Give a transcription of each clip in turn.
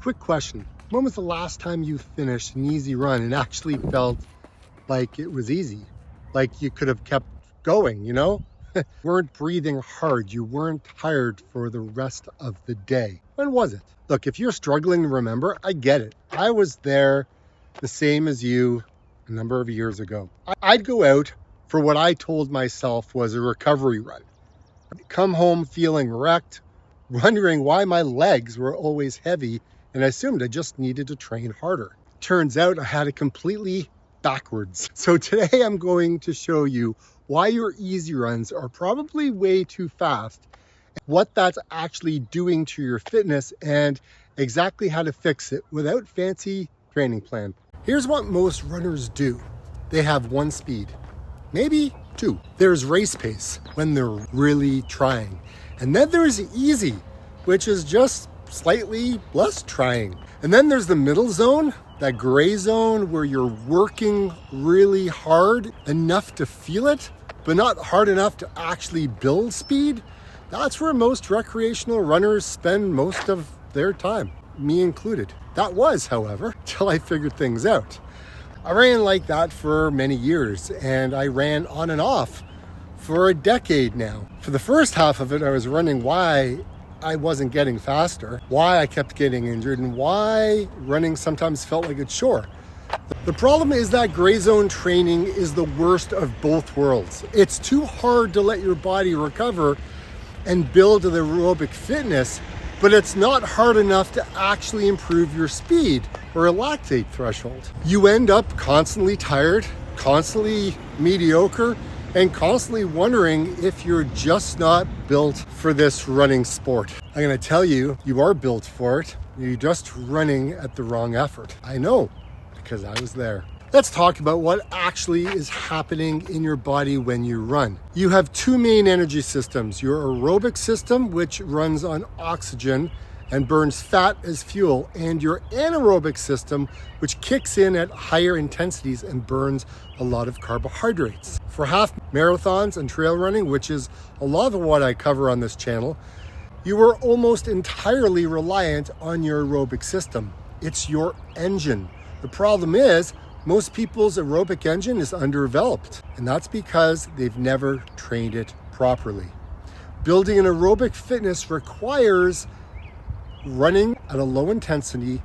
quick question. When was the last time you finished an easy run and actually felt like it was easy? Like you could have kept going, you know? Weren't breathing hard. You weren't tired for the rest of the day. When was it? Look, if you're struggling to remember, I get it. I was there the same as you a number of years ago. I'd go out for what I told myself was a recovery run. I'd come home feeling wrecked, wondering why my legs were always heavy, and I assumed I just needed to train harder. Turns out I had it completely backwards. So today I'm going to show you why your easy runs are probably way too fast, what that's actually doing to your fitness, and exactly how to fix it without fancy training plan. Here's what most runners do. They have one speed, maybe two. There's race pace when they're really trying. And then there's easy, which is just slightly less trying. And then there's the middle zone, that gray zone where you're working really hard enough to feel it, but not hard enough to actually build speed. That's where most recreational runners spend most of their time, me included. That was, however, till I figured things out. I ran like that for many years, and I ran on and off for a decade now. For the first half of it, I was running why I wasn't getting faster, why I kept getting injured, and why running sometimes felt like a chore. The problem is that gray zone training is the worst of both worlds. It's too hard to let your body recover and build the aerobic fitness, but it's not hard enough to actually improve your speed or a lactate threshold. You end up constantly tired, constantly mediocre, and constantly wondering if you're just not built for this running sport. I'm gonna tell you, you are built for it. You're just running at the wrong effort. I know, because I was there. Let's talk about what actually is happening in your body when you run. You have two main energy systems. Your aerobic system, which runs on oxygen and burns fat as fuel, and your anaerobic system, which kicks in at higher intensities and burns a lot of carbohydrates. For half marathons and trail running, which is a lot of what I cover on this channel, you are almost entirely reliant on your aerobic system. It's your engine. The problem is, most people's aerobic engine is underdeveloped, and that's because they've never trained it properly. Building an aerobic fitness requires running at a low intensity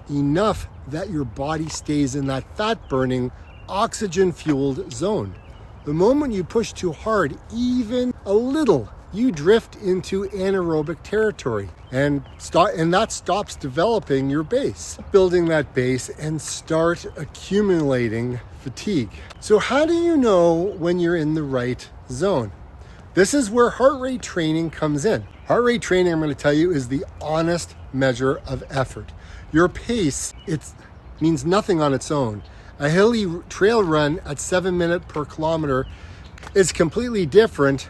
enough that your body stays in that fat burning, oxygen fueled zone. The moment you push too hard, even a little, you drift into anaerobic territory and that stops developing your base. Building that base and start accumulating fatigue. So how do you know when you're in the right zone? This is where heart rate training comes in. Heart rate training, I'm going to tell you, is the honest measure of effort. Your pace, it means nothing on its own. A hilly trail run at 7 minutes per kilometer is completely different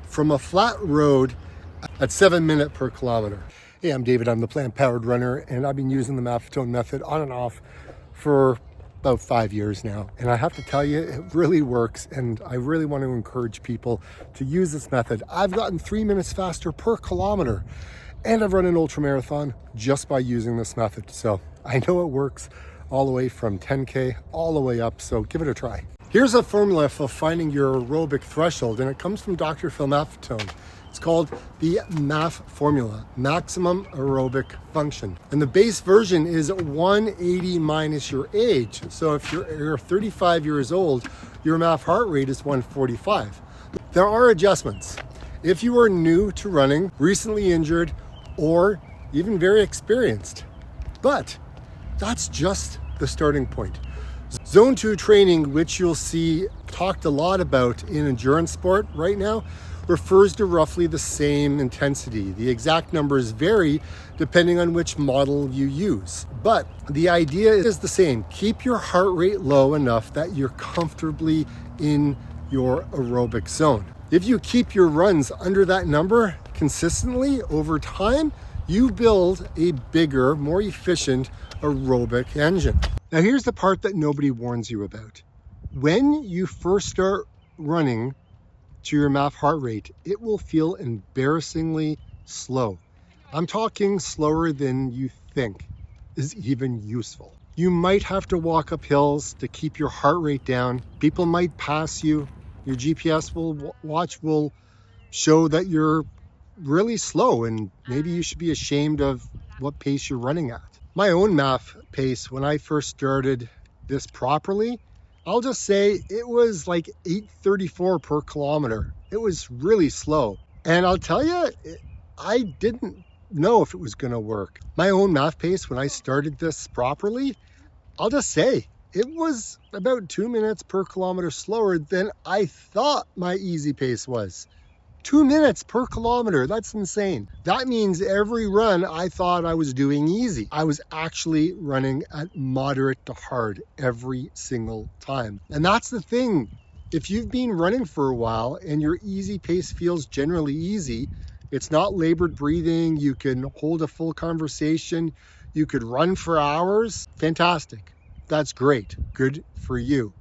from a flat road at 7 minutes per kilometer. Hey, I'm David. I'm the plant-powered runner, and I've been using the MAF Test method on and off for about 5 years now. And I have to tell you, it really works, and I really want to encourage people to use this method. I've gotten 3 minutes faster per kilometer, and I've run an ultra marathon just by using this method. So I know it works all the way from 10K all the way up, so give it a try. Here's a formula for finding your aerobic threshold, and it comes from Dr. Phil Maffetone. It's called the MAF formula, maximum aerobic function. And the base version is 180 minus your age. So if you're 35 years old, your MAF heart rate is 145. There are adjustments. If you are new to running, recently injured, or even very experienced. But that's just the starting point. Zone 2 training, which you'll see talked a lot about in endurance sport right now, refers to roughly the same intensity. The exact numbers vary depending on which model you use, but the idea is the same. Keep your heart rate low enough that you're comfortably in your aerobic zone. If you keep your runs under that number consistently over time, you build a bigger, more efficient aerobic engine. Now here's the part that nobody warns you about. When you first start running to your MAF heart rate, it will feel embarrassingly slow. I'm talking slower than you think. is even useful. You might have to walk up hills to keep your heart rate down. People might pass you. Your GPS watch will show that you're really slow, and maybe you should be ashamed of what pace you're running at. My own MAF pace, when I first started this properly, I'll just say it was like 8:34 per kilometer. It was really slow. And I'll tell you, I didn't know if it was going to work. My own MAF pace, when I started this properly, I'll just say it was about 2 minutes per kilometer slower than I thought my easy pace was. 2 minutes per kilometer, that's insane. That means every run I thought I was doing easy, I was actually running at moderate to hard every single time. And that's the thing. If you've been running for a while and your easy pace feels generally easy, it's not labored breathing, you can hold a full conversation, you could run for hours, fantastic. That's great, good for you.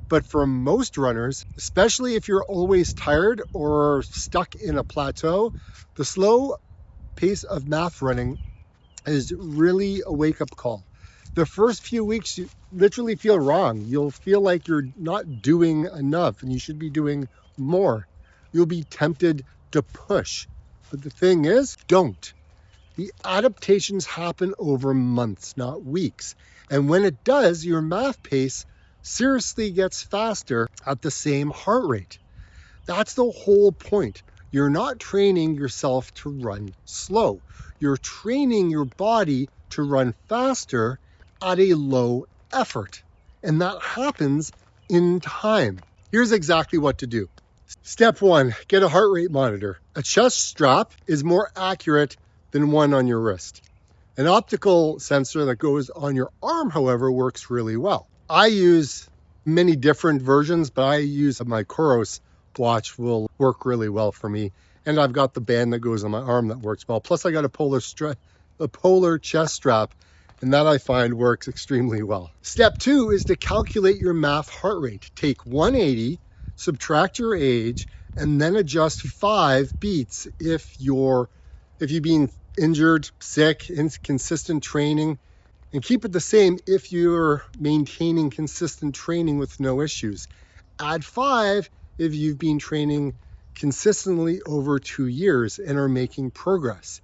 But for most runners, especially if you're always tired or stuck in a plateau, the slow pace of MAF running is really a wake-up call. The first few weeks, you literally feel wrong. You'll feel like you're not doing enough and you should be doing more. You'll be tempted to push. But the thing is, don't. The adaptations happen over months, not weeks. And when it does, your MAF pace seriously gets faster at the same heart rate. That's the whole point. You're not training yourself to run slow. You're training your body to run faster at a low effort. And that happens in time. Here's exactly what to do. Step 1, get a heart rate monitor. A chest strap is more accurate than one on your wrist. An optical sensor that goes on your arm, however, works really well. I use many different versions, but I use my Coros watch will work really well for me. And I've got the band that goes on my arm that works well. Plus I got a polar chest strap, and that I find works extremely well. Step 2 is to calculate your MAF heart rate. Take 180, subtract your age, and then adjust 5 beats if you've been injured, sick, inconsistent training. And keep it the same if you're maintaining consistent training with no issues. Add 5 if you've been training consistently over 2 years and are making progress.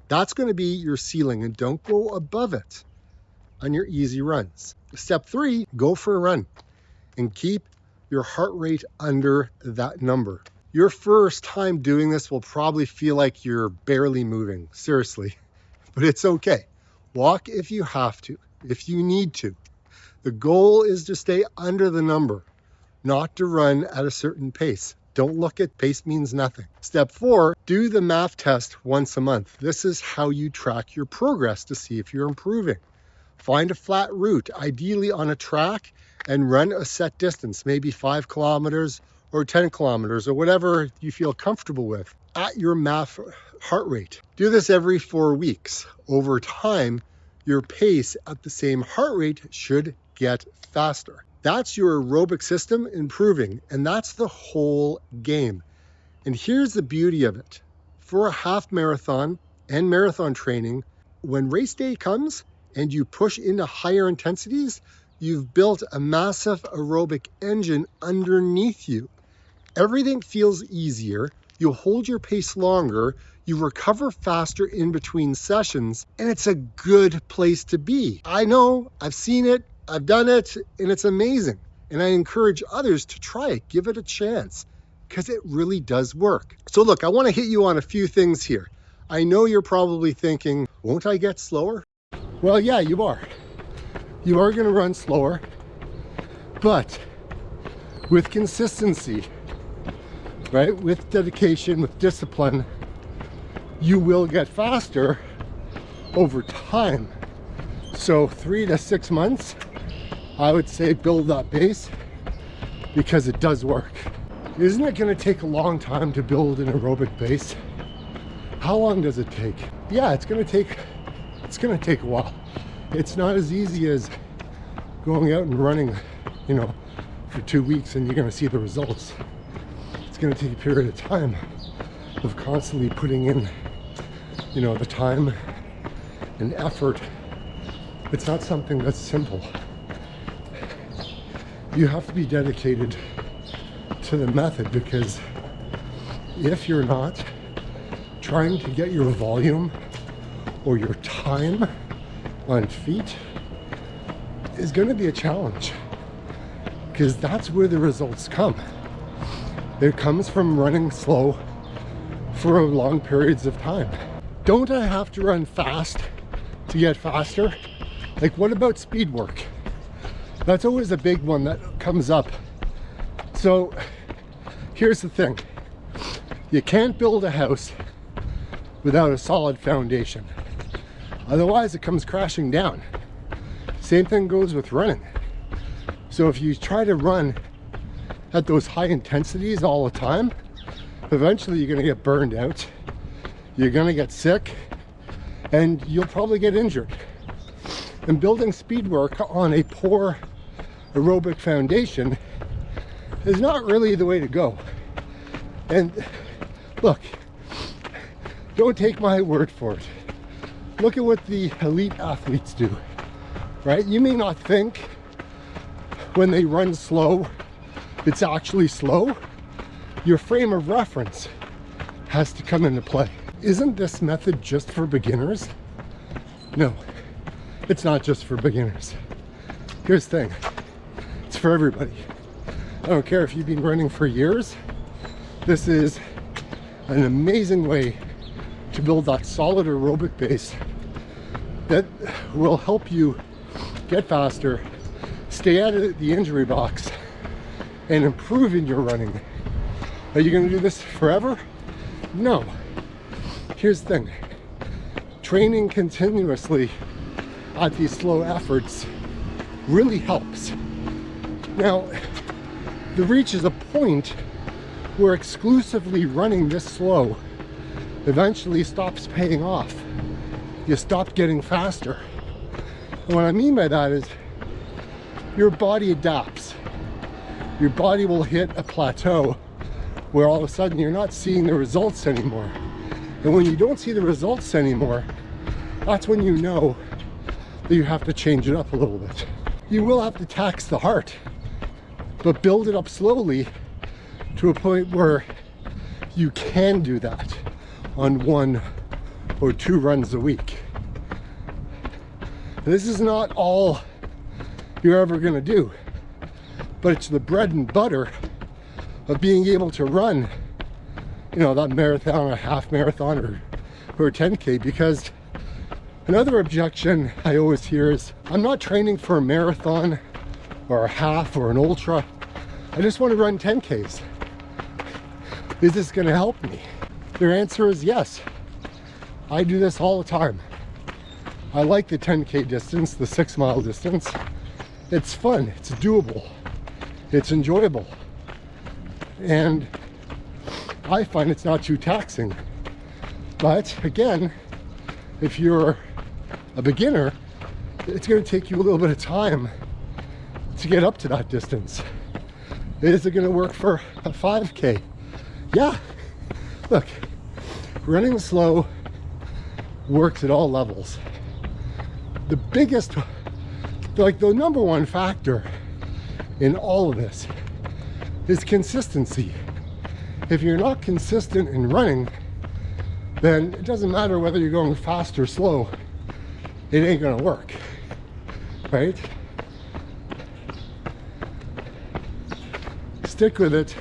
That's going to be your ceiling, and don't go above it on your easy runs. Step 3, go for a run and keep your heart rate under that number. Your first time doing this will probably feel like you're barely moving, seriously, but it's okay. Walk if you have to, if you need to. The goal is to stay under the number, not to run at a certain pace. Don't look at pace means nothing. Step 4, do the MAF test once a month. This is how you track your progress to see if you're improving. Find a flat route, ideally on a track, and run a set distance, maybe 5 kilometers or 10 kilometers or whatever you feel comfortable with at your MAF heart rate. Do this every 4 weeks. Over time, your pace at the same heart rate should get faster. That's your aerobic system improving, and that's the whole game. And here's the beauty of it. For a half marathon and marathon training, when race day comes and you push into higher intensities, you've built a massive aerobic engine underneath you. Everything feels easier. You hold your pace longer, you recover faster in between sessions, and it's a good place to be. I know, I've seen it, I've done it, and it's amazing. And I encourage others to try it, give it a chance, because it really does work. So look, I want to hit you on a few things here. I know you're probably thinking, won't I get slower? Well, yeah, you are. You are going to run slower, but with consistency, right? With dedication, with discipline, you will get faster over time. So 3 to 6 months, I would say build that base, because it does work. Isn't it going to take a long time to build an aerobic base? How long does it take? Yeah, it's going to take a while. It's not as easy as going out and running, for 2 weeks and you're going to see the results. It's going to take a period of time of constantly putting in, the time and effort It's not something that's simple. You have to be dedicated to the method, because if you're not, trying to get your volume or your time on feet is going to be a challenge, because that's where the results come. It comes from running slow for long periods of time. Don't I have to run fast to get faster? Like, what about speed work? That's always a big one that comes up. So here's the thing. You can't build a house without a solid foundation. Otherwise it comes crashing down. Same thing goes with running. So if you try to run at those high intensities all the time, eventually you're gonna get burned out, you're gonna get sick, and you'll probably get injured. And building speed work on a poor aerobic foundation is not really the way to go. And look, don't take my word for it. Look at what the elite athletes do, right? You may not think when they run slow, it's actually slow. Your frame of reference has to come into play. Isn't this method just for beginners? No, it's not just for beginners. Here's the thing, it's for everybody. I don't care if you've been running for years. This is an amazing way to build that solid aerobic base that will help you get faster, stay out of the injury box, and improve in your running. Are you going to do this forever? No. Here's the thing. Training continuously at these slow efforts really helps. Now, there reaches a point where exclusively running this slow eventually stops paying off. You stop getting faster. And what I mean by that is your body adapts. Your body will hit a plateau where all of a sudden you're not seeing the results anymore. And when you don't see the results anymore, that's when you know that you have to change it up a little bit. You will have to tax the heart, but build it up slowly to a point where you can do that on 1 or 2 runs a week. This is not all you're ever going to do, but it's the bread and butter of being able to run, you know, that marathon, a half marathon, or 10K. Because another objection I always hear is, I'm not training for a marathon or a half or an ultra. I just want to run 10Ks. Is this going to help me? Their answer is yes. I do this all the time. I like the 10K distance, the 6-mile distance. It's fun, it's doable, it's enjoyable. And I find it's not too taxing. But again, if you're a beginner, it's going to take you a little bit of time to get up to that distance. Is it going to work for a 5K? Yeah. Look, running slow works at all levels. The biggest, like the number one factor in all of this is consistency. If you're not consistent in running, then it doesn't matter whether you're going fast or slow, it ain't gonna work, right? Stick with it,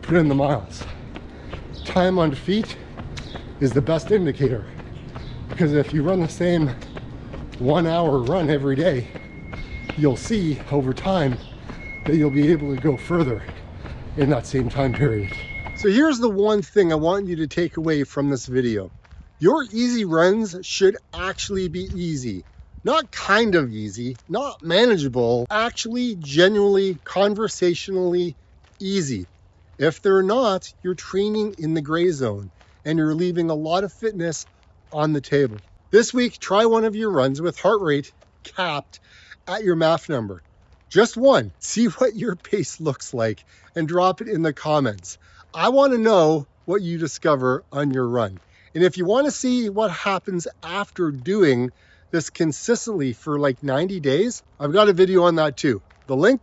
put in the miles. Time on feet is the best indicator, because if you run the same 1 hour run every day, you'll see over time that you'll be able to go further in that same time period. So here's the one thing I want you to take away from this video. Your easy runs should actually be easy. Not kind of easy, not manageable, actually genuinely, conversationally easy. If they're not, you're training in the gray zone and you're leaving a lot of fitness on the table. This week, try one of your runs with heart rate capped at your MAF number. Just one. See what your pace looks like and drop it in the comments. I want to know what you discover on your run. And if you want to see what happens after doing this consistently for like 90 days, I've got a video on that too. The link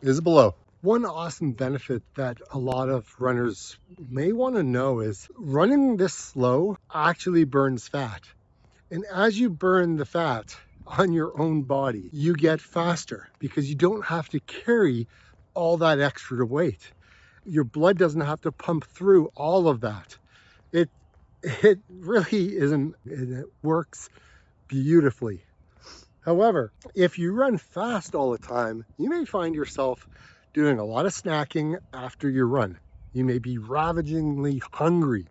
is below. One awesome benefit that a lot of runners may want to know is running this slow actually burns fat. And as you burn the fat on your own body, you get faster because you don't have to carry all that extra weight. Your blood doesn't have to pump through all of that. It really isn't, and it works beautifully. However, if you run fast all the time, you may find yourself doing a lot of snacking after your run. You may be ravagingly hungry.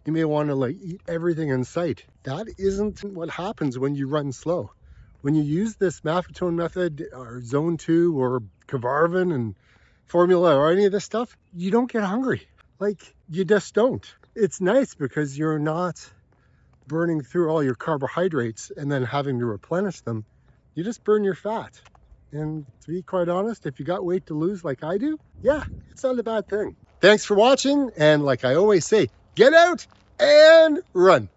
You may want to like eat everything in sight. That isn't what happens when you run slow. When you use this MAF method or zone 2 or Cavarvin and formula or any of this stuff, you don't get hungry. Like, you just don't. It's nice because you're not burning through all your carbohydrates and then having to replenish them. You just burn your fat. And to be quite honest, if you got weight to lose like I do, yeah, it's not a bad thing. Thanks for watching. And like I always say, get out and run.